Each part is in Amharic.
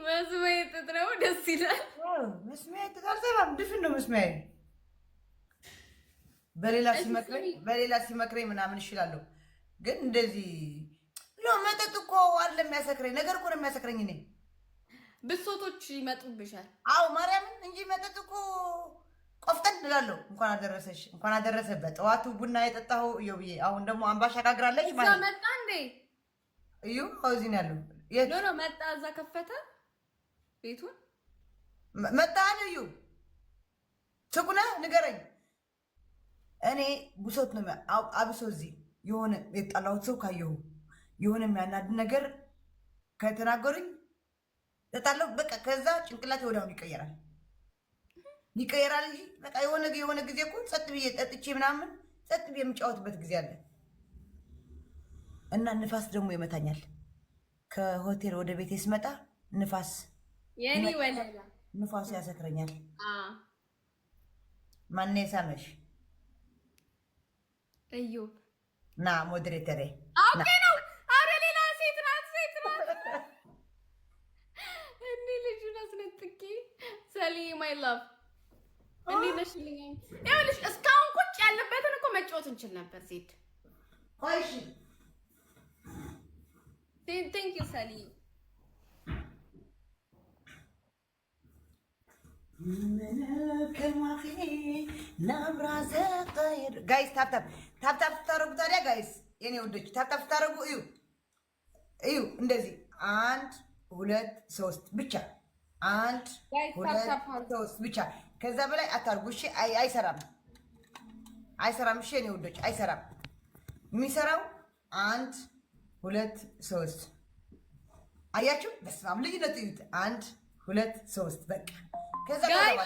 መስሚያ ጥጥረው ደስ ይላል። መስሚያ ተጣልተባም ድፍን ነው መስሚያ። በሌላ ሲመክረኝ ምናምን እችላለሁ፣ ግን እንደዚህ ነው። መጠጥ እኮ አይደለም የሚያሰክረኝ፣ ነገር እኮ ነው የሚያሰክረኝ። እኔ ብሶቶች ይመጡብሻል። አዎ ማርያምን እንጂ መጠጥ እኮ ቆፍጠን እላለሁ። እንኳን አደረሰሽ እንኳን አደረሰ። በጠዋቱ ቡና የጠጣሁ እዮ ብዬ፣ አሁን ደግሞ አምባሻ ጋግራለች ማለት መጣ እንዴ? እዩ እዚህ ነው ያለው። ኖ መጣ፣ እዛ ከፈተ ቤቱን መጣ አለ እዩ። ትኩነ ንገረኝ። እኔ ብሶት ነው አብሶ እዚህ የሆነ የጣላሁት ሰው ካየሁ የሆነ የሚያናድ ነገር ከተናገሩኝ ተጣለው በቃ ከዛ ጭንቅላቴ ወዲያውኑ ይቀየራል እንጂ በቃ የሆነ ጊዜ እኮ ጸጥ ብዬ ጠጥቼ ምናምን ጸጥ ብዬ የምጫወትበት ጊዜ አለ። እና ንፋስ ደግሞ ይመታኛል። ከሆቴል ወደ ቤቴ ስመጣ ንፋስ የኔ ወለላ ንፋሱ ያሰክረኛል። ማን ሳመሽ? እዩ ና ሞዴሬተሬ ኦኬ ነው። አረ ሌላ ሴት ናት። እኔ ልጁን አስነጥቄ ሰሊ ማይ ላቭ እንዴት ነሽ? ይኸውልሽ እስካሁን ቁጭ ያለበትን እኮ መጫወት እንችል ነበር። ዜድ ቆይሽ ቴንክ ዩ ሰሊ። ጋይስ ታፕታፕ ስታረጉ ታዲያ ጋይስ የኔ ወዶች ታፕታፕ ስታረጉ እዩ እንደዚህ 1 2 3 ብቻ 1 2 3 ብቻ። ከዛ በላይ አታርጉ እሺ። አይሰራም እሺ የኔ ወዶች አይሰራም። የሚሰራው 1 2 3 አያችሁ። በስመ አብ ልዩነት እዩት። 1 2 3 በቃ ከዛ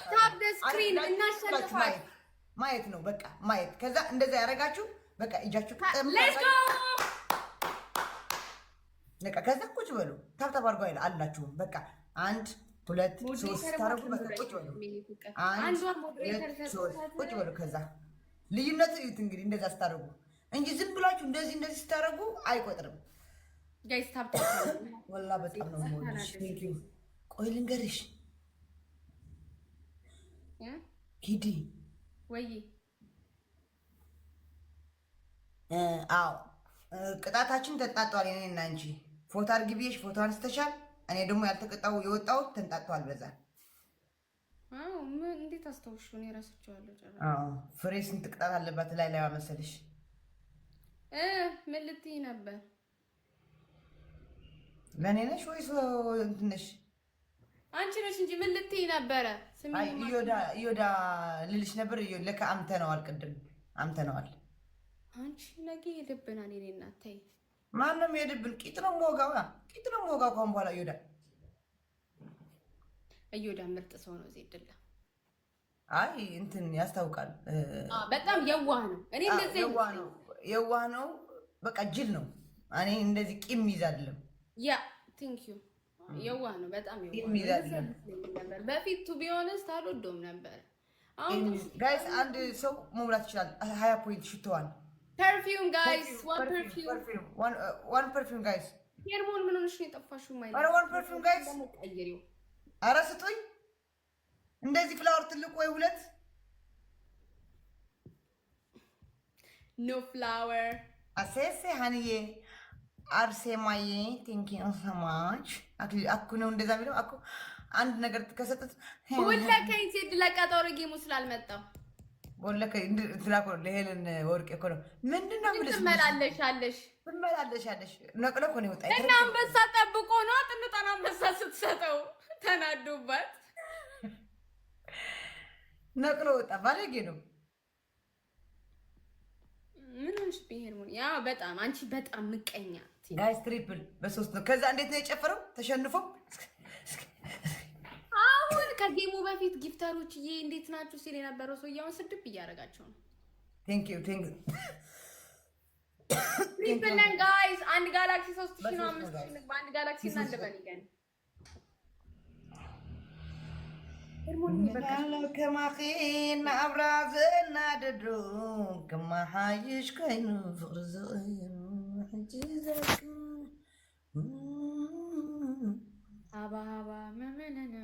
ታፕ ዘ ስክሪን እናሸንፋለን። ማየት ነው በቃ ማየት። ከዛ እንደዛ ያደረጋችሁ በቃ እጃችሁ ሌትስ ጎ በቃ ከዛ ቁጭ በሉ። ታብታብ አድርጎ አላችሁ በቃ 1 2 3 ታረጉ በቃ ቁጭ በሉ። 1 2 3 ቁጭ በሉ። ከዛ ልዩነቱ እዩት እንግዲህ እንደዛ ስታረጉ እንጂ ዝም ብላችሁ እንደዚህ ስታረጉ አይቆጥርም። ጋይስ ታብታብ ወላ በጣም ነው የምወድሽ። ቴንክ ዩ። ቆይ ልንገርሽ ሂዲ ወይ አዎ ቅጣታችን ተጣጣል። እኔና አንቺ ፎቶ አድርጊ ብዬሽ ፎቶ አንስተሻል። እኔ ደግሞ ያልተቀጣው የወጣሁት ተንጣጥቷል። በዛ ምን እንዴት አስታውሹ? እኔ እረስቸዋለሁ ጨራሽ። ፍሬ ስንት ቅጣት አለባት ላይ መሰለሽ? ምን ልትይ ነበር? ለእኔ ነሽ ወይስ እንትን ነሽ? አንቺ ነሽ እንጂ ምን ልትይ ነበረ? አይ እዮዳ ልልሽ ነበር። ለካ አምተነዋል፣ ቅድም አምተነዋል። አንቺ ነገ ይሄድብናል። እኔ እናት ተይ። ማንም ይሄድብን? ቂጥ ነው የምወጋው ከአሁን በኋላ እዮዳ ምርጥ ሰው ነው። ዜድላ አይ እንትን ያስታውቃል። በጣም የዋህ ነው። እኔ እንደዚህ የዋህ ነው። በቃ ጅል ነው። እኔ እንደዚህ ቂም ይዝ አይደለም። ያ ቴንክ ዩ። የዋህ ነው በጣም የዋህ ነበር። በፊት ቱ ቢ ኦነስት አልወደውም ነበር። አሁን ጋይስ አንድ ሰው መሙላት ይችላል። 20 ፖይንት ሽተዋል። ፐርፊውም ጋይስ ዋን ፐርፊውም ጋይስ። ሄርሞን ምን ሆነሽ ነው የጠፋሽው? ማለት አረ ዋን ፐርፊውም ጋይስ ቀይሪው። አረ ስጡኝ እንደዚህ ፍላወር ትልቁ ወይ 2 ኖ ፍላወር አሴሴ ሃንዬ አርሴማዬ ቴንክ ዩ ሶ ማች። አኩ ነው እንደዛ የሚለው አኩ አንድ ነገር ከሰጠት ወለከኝ ሲድ ለቀጠሮ ጌሙ ስላልመጣው ወለከኝ እንትላቆ ለሄለን ወርቅ እኮ ነው። ምንድነው ብለሽ ትመላለሻለሽ? ነቅሎ እኮ ነው ወጣይ እና አንበሳ ጠብቆ ነው ጥንጣና አንበሳ ስትሰጠው ተናዶባት ነቅሎ ወጣ። ባለጌ ነው። ምን ሆነሽ ቢሄርሞን? ያ በጣም አንቺ በጣም ምቀኛ ጋይስ። ትሪፕል በ3 ነው። ከዛ እንዴት ነው የጨፈረው? ተሸንፎ አሁን ከጌሙ በፊት ጊፍተሮችዬ እንዴት ናችሁ ሲል የነበረው ሰውዬውን ስድብ እያደረጋቸው ነው። ቴንክ ዩ ትሪፕል ነን ጋይስ። አንድ ጋላክሲ 3000 ነው 5000 በአንድ ጋላክሲ እና እንደበልገን ከማኺና አብራዘ እናደዶ ከማሓይሽ ኮይኑ ፍቅሪ ዝቕይሩ ሕጂ ዘርኩ አባ haba memenena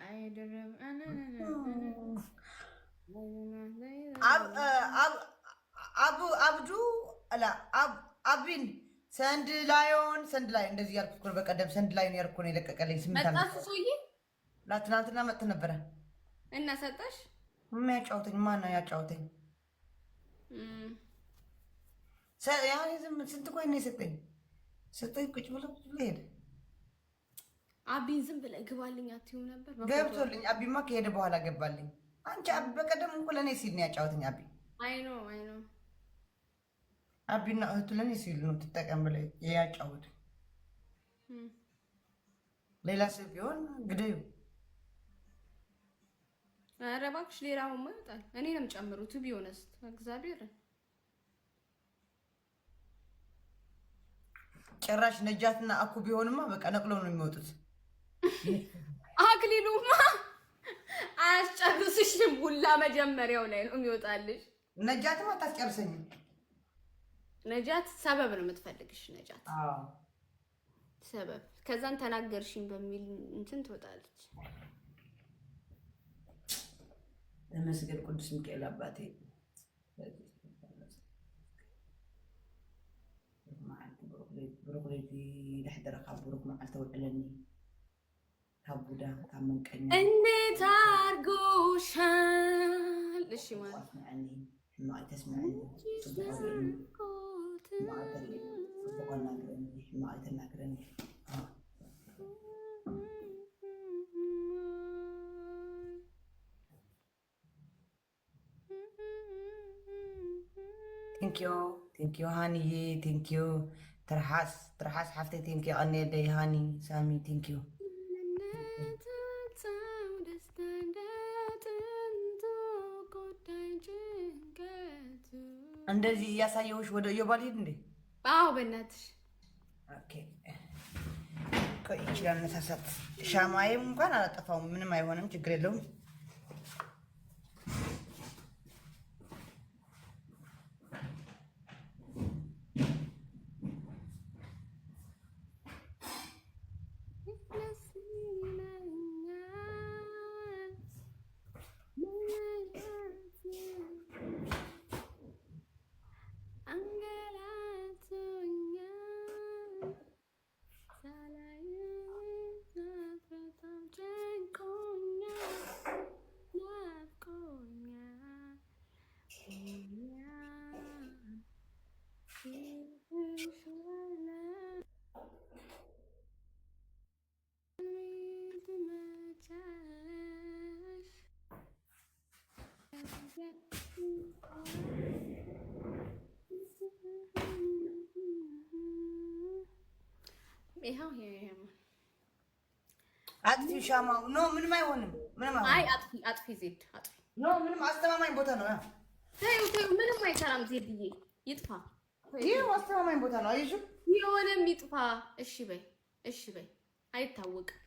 አይደረም አብዱ አላ አብን ሰንድ ላዮን እንደዚህ ያልኩት እኮ በቀደም ሰንድ ላዮን ያልኩት ነው የለቀቀልኝ። 8 ዓመት መጣስ ሶዬ ትናንትና መጥቶ ነበረ እና ሰጠሽ የሚያጫውተኝ ማን ነው ያጫውተኝ? ስንት ቆይ ነው የሰጠኝ? ቁጭ ብሎ ሄደ። አቢን ዝም ብለህ ግባልኝ አትይው ነበር? ገብቶልኝ አቢማ ከሄደ በኋላ ገባልኝ። አንቺ አቢ በቀደም እኮ ለእኔ ሲል ነው ያጫውተኝ። አቢ አይ ኖ አቢና እህቱ ለእኔ ሲል ነው ትጠቀም ብለህ ያጫውተኝ። ሌላ ሰው ቢሆን ግደዩ። ኧረ እባክሽ ሌላውማ ይወጣል። እኔንም ጨምሩ ቱ ቢሆንስ እግዚአብሔር ጭራሽ ነጃትና አኩ ቢሆንማ በቃ ነቅለው ነው የሚወጡት። አክሊሉማ አያስጨርስሽም። ሁላ መጀመሪያው ላይ ነው የሚወጣልሽ። ነጃትማ አታስጨርሰኝም። ነጃት ሰበብ ነው የምትፈልግሽ። ነጃት ሰበብ ከዛን ተናገርሽኝ በሚል እንትን ትወጣለች። ተመስገን ቅዱስ ሚካኤል አባቴ ብሩክሌቲ ለሕደረካ ብሩክ መዓልተ ውዕለኒ ካብ ቡዳ ካብ መንቀኛ እንዴት አርጎሻል? እሺ ማለት ሕማቅ ተስምዐኒ ሕማቅ ተናግረኒ ቴንኪዩ ሃኒዬ ቴንኪዩ ትርሓስ ሓፍተይ ቴንኪዩ ቀኒየለይ ሃኒ ሳሚ ቴንኪዩ እንደዚህ እያሳየሁሽ ወደ እየባል ሄድ እንዴ? አዎ በእናትሽ ቆይ ይችላል ነሳሳት ሻማዬም እንኳን አላጠፋውም። ምንም አይሆንም፣ ችግር የለውም። ይሄው አጥፊ ሻማው ኖ ምንም አይሆንም። አይ አጥፊ ዜድ አጥፊ ኖ ምንም አስተማማኝ ቦታ ነው። ተይው ምንም አይሰራም። ዜድዬ ይጥፋ። ይሄው አስተማማኝ ቦታ ነው። አይሹ የሆነም ይጥፋ። እሺ በይ አይታወቅም።